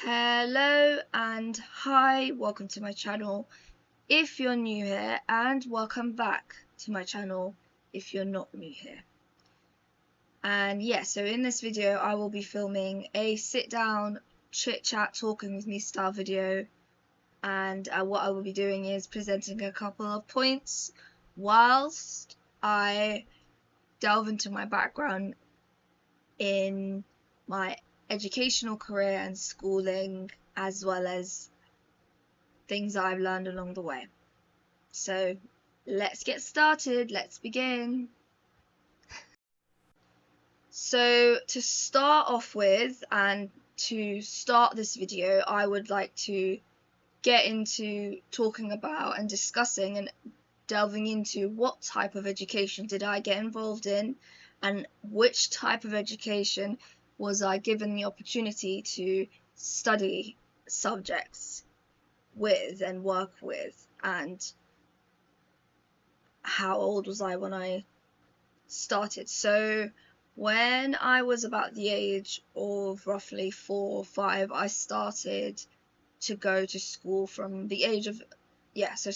Hello and hi, welcome to my channel if you're new here, and welcome back to my channel if you're not new here. And yeah, so in this video I will be filming a sit down chit chat talking with me style video, and what I will be doing is presenting a couple of points whilst I delve into my background in my educational career and schooling, as well as things I've learned along the way. So let's get started, let's begin. So to start off with, and to start this video, I would like to get into talking about and discussing and delving into what type of education did I get involved in, and which type of education was I given the opportunity to study subjects with and work with, and how old was I when I started. So when I was about the age of roughly 4 or 5, I started to go to school from the age of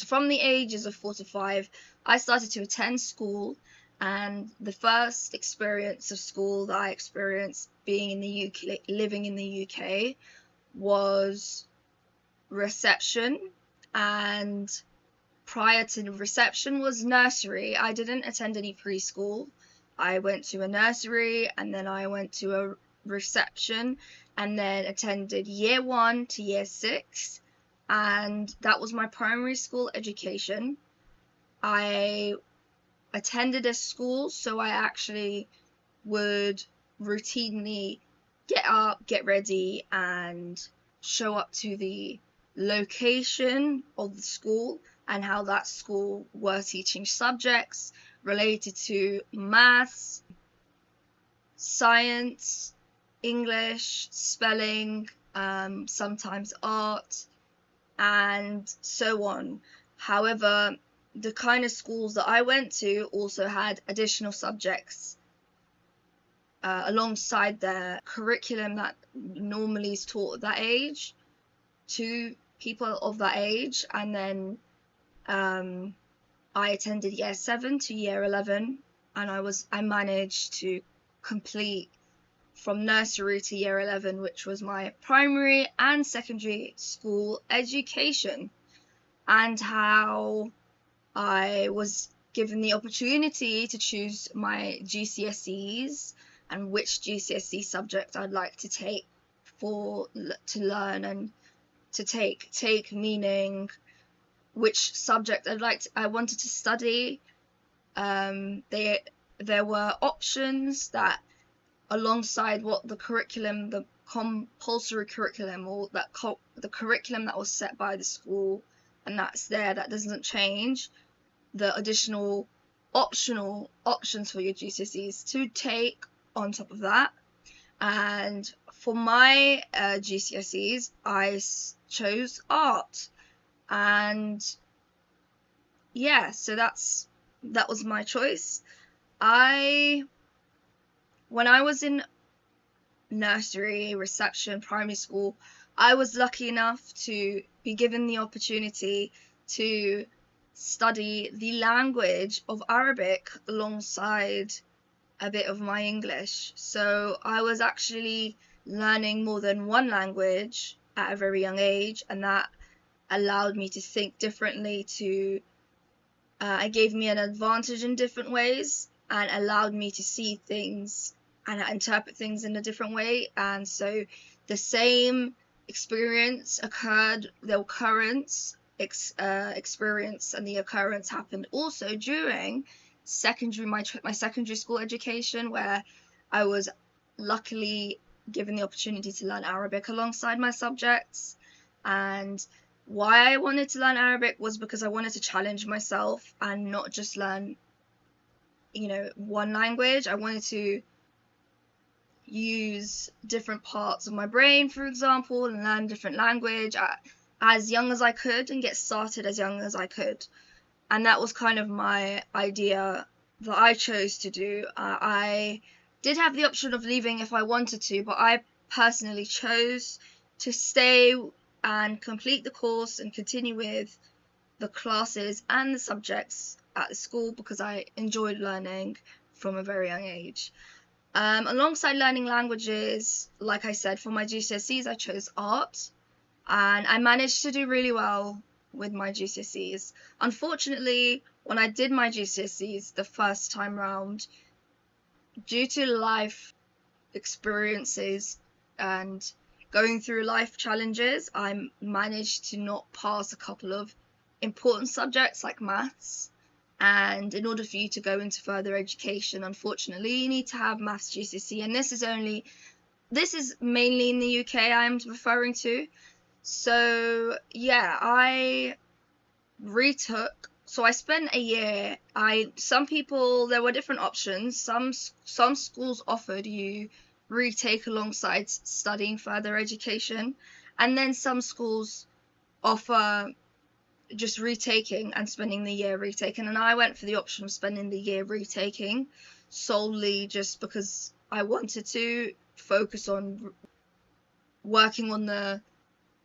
from the ages of 4 to 5 I started to attend school. And the first experience of school that I experienced being in the UK, living in the UK, was reception. And prior to reception was nursery. I didn't attend any preschool. I went to a nursery, and then I went to a reception, and then attended year 1 to year 6, and that was my primary school education. I attended a school, so I actually would routinely get up, get ready, and show up to the location of the school, and how that school were teaching subjects related to maths, science, English, spelling, sometimes art, and so on. However, the kind of schools that I went to also had additional subjects alongside their curriculum that normally is taught at that age to people of that age. And then I attended year 7 to year 11, and I managed to complete from nursery to year 11, which was my primary and secondary school education. And how I was given the opportunity to choose my GCSEs and which GCSE subject I'd like to take to learn and to take meaning which subject I wanted to study. There were options that, alongside what the curriculum, the compulsory curriculum, or the curriculum that was set by the school, and that doesn't change, the additional optional options for your GCSEs to take on top of that. And for my GCSEs, I chose art. And yeah, so that was my choice. When I was in nursery, reception, primary school, I was lucky enough to be given the opportunity to study the language of Arabic alongside a bit of my English. So I was actually learning more than one language at a very young age, and that allowed me to think differently, it gave me an advantage in different ways, and allowed me to see things and interpret things in a different way. And so the same experience occurred, the occurrence experience and the occurrence happened also during my secondary school education, where I was luckily given the opportunity to learn Arabic alongside my subjects. And why I wanted to learn Arabic was because I wanted to challenge myself and not just learn, one language. I wanted to use different parts of my brain, for example, and learn different language as young as I could, and get started as young as I could. And that was kind of my idea that I chose to do. I did have the option of leaving if I wanted to, but I personally chose to stay and complete the course and continue with the classes and the subjects at the school because I enjoyed learning from a very young age. Alongside learning languages, like I said, for my GCSEs, I chose art, and I managed to do really well with my GCSEs. Unfortunately, when I did my GCSEs the first time round, due to life experiences and going through life challenges, I managed to not pass a couple of important subjects like maths. And in order for you to go into further education, unfortunately, you need to have maths GCSE, and this is mainly in the UK I'm referring to. So yeah, I retook. So I spent a year. There were different options. Some schools offered you retake alongside studying further education, and then some schools offer just retaking and spending the year retaking. And I went for the option of spending the year retaking solely just because I wanted to focus on working on the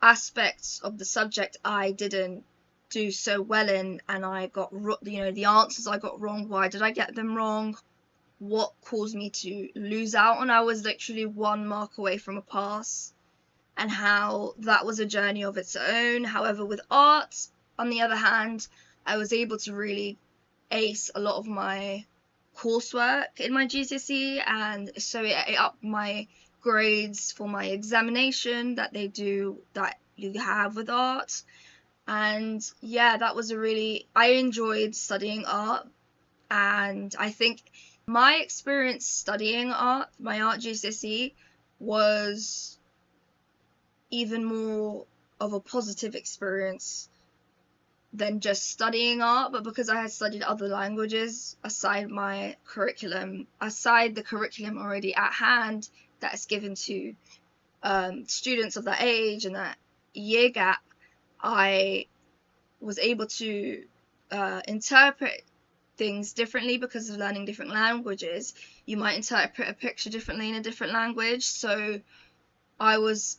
aspects of the subject I didn't do so well in, and I got the answers I got wrong. Why did I get them wrong? What caused me to lose out? And I was literally 1 mark away from a pass, and how that was a journey of its own. However, with art, on the other hand, I was able to really ace a lot of my coursework in my GCSE, and so it upped my grades for my examination that you have with art. And yeah, I enjoyed studying art, and I think my experience studying art, my art GCSE, was even more of a positive experience than just studying art, but because I had studied other languages aside the curriculum already at hand that is given to students of that age and that year gap, I was able to interpret things differently because of learning different languages. You might interpret a picture differently in a different language, so I was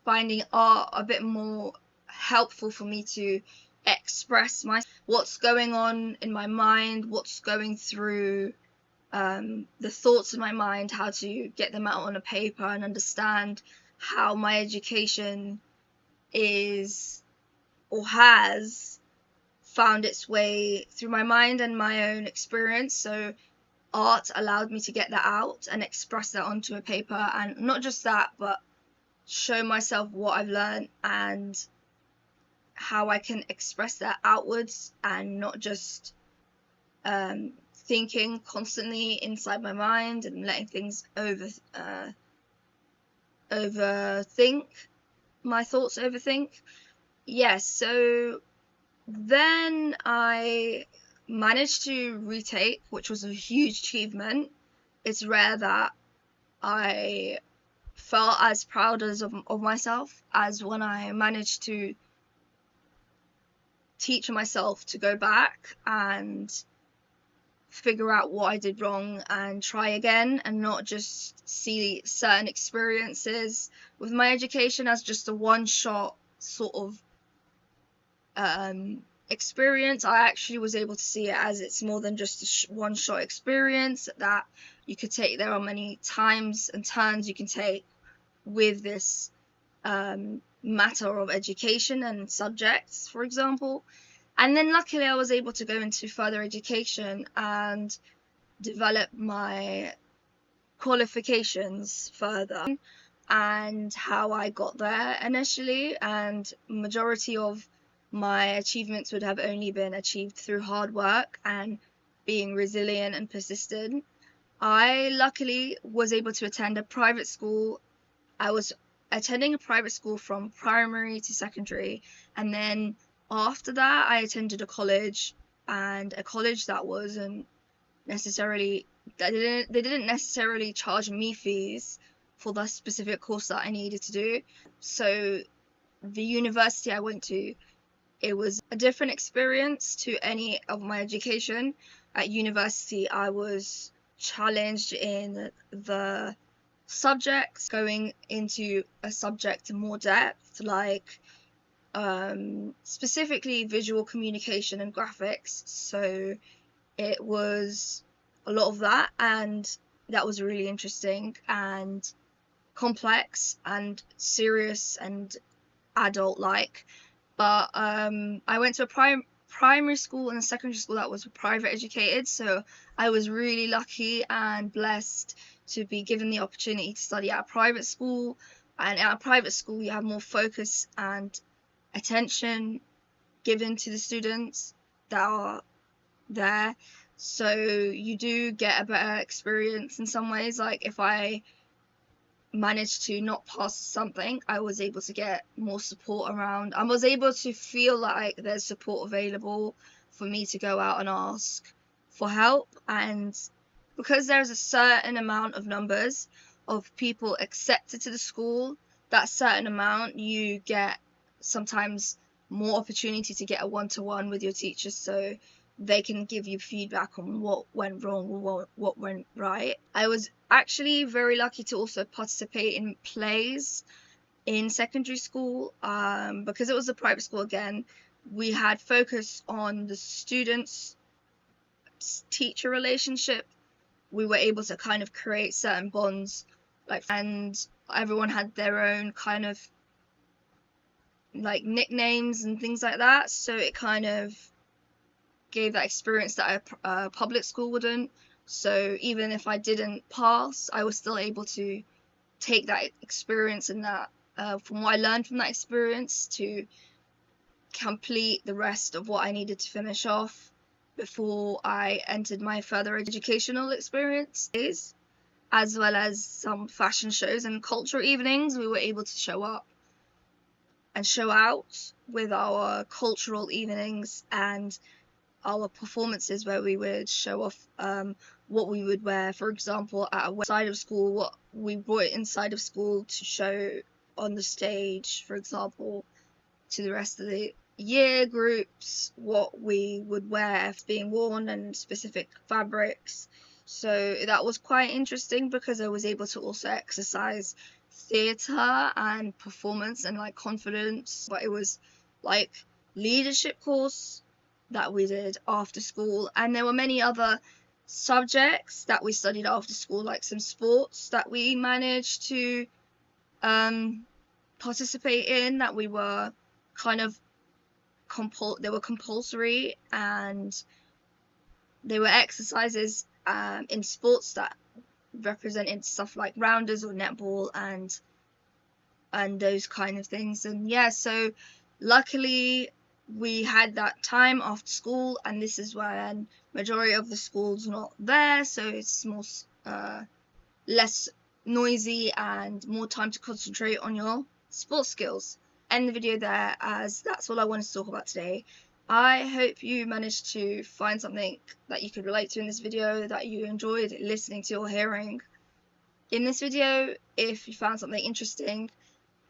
finding art a bit more helpful for me to express what's going on in my mind, what's going through the thoughts in my mind, how to get them out on a paper and understand how my education is or has found its way through my mind and my own experience. So art allowed me to get that out and express that onto a paper, and not just that, but show myself what I've learned and how I can express that outwards and not just thinking constantly inside my mind and letting things overthink my thoughts. Yes, so then I managed to retake, which was a huge achievement. It's rare that I felt as proud of myself as when I managed to teach myself to go back and figure out what I did wrong and try again, and not just see certain experiences with my education as just a one-shot sort of experience. I actually was able to see it as it's more than just a one-shot experience that you could take. There are many times and turns you can take with this matter of education and subjects, for example. And then luckily I was able to go into further education and develop my qualifications further, and how I got there initially, and majority of my achievements would have only been achieved through hard work and being resilient and persistent. I luckily was able to attend a private school. I was attending a private school from primary to secondary, and then after that I attended a college, and a college that wasn't necessarily they didn't necessarily charge me fees for the specific course that I needed to do. So the university I went to, it was a different experience to any of my education. At university I was challenged in the subjects, going into a subject in more depth, like specifically visual communication and graphics. So it was a lot of that, and that was really interesting and complex and serious and adult like. But I went to a primary school and a secondary school that was private educated, so I was really lucky and blessed to be given the opportunity to study at a private school. And at a private school you have more focus and attention given to the students that are there, so you do get a better experience in some ways. Like if I managed to not pass something, I was able to get more support around. I was able to feel like there's support available for me to go out and ask for help. And because there's a certain amount of numbers of people accepted to the school, that certain amount, you get sometimes more opportunity to get a one-to-one with your teachers, so they can give you feedback on what went wrong or what went right. I was actually very lucky to also participate in plays in secondary school, because it was a private school again. We had focus on the students teacher relationship. We were able to kind of create certain bonds, like, and everyone had their own kind of like nicknames and things like that, so it kind of gave that experience that a public school wouldn't. So even if I didn't pass, I was still able to take that experience and that from what I learned from that experience to complete the rest of what I needed to finish off before I entered my further educational experiences, as well as some fashion shows and cultural evenings. We were able to show up and show out with our cultural evenings and our performances, where we would show off what we would wear, for example, at a side of school, what we brought inside of school to show on the stage, for example, to the rest of the year groups, what we would wear being worn and specific fabrics. So that was quite interesting because I was able to also exercise theatre and performance and like confidence. But it was like leadership course that we did after school, and there were many other subjects that we studied after school, like some sports that we managed to participate in, that we were kind of they were compulsory, and they were exercises in sports that represented stuff like rounders or netball and those kind of things. And yeah, so luckily we had that time after school, and this is when majority of the school's not there, so it's more less noisy and more time to concentrate on your sports skills. End the video there, as that's all I wanted to talk about today. I hope you managed to find something that you could relate to in this video, that you enjoyed listening to or hearing in this video. If you found something interesting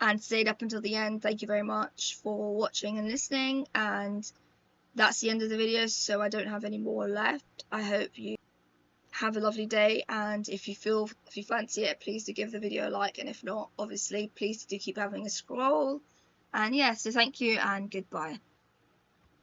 and stayed up until the end, thank you very much for watching and listening, and that's the end of the video, so I don't have any more left. I hope you have a lovely day, and if you fancy it, please do give the video a like, and if not, obviously please do keep having a scroll. And yeah, so thank you and goodbye.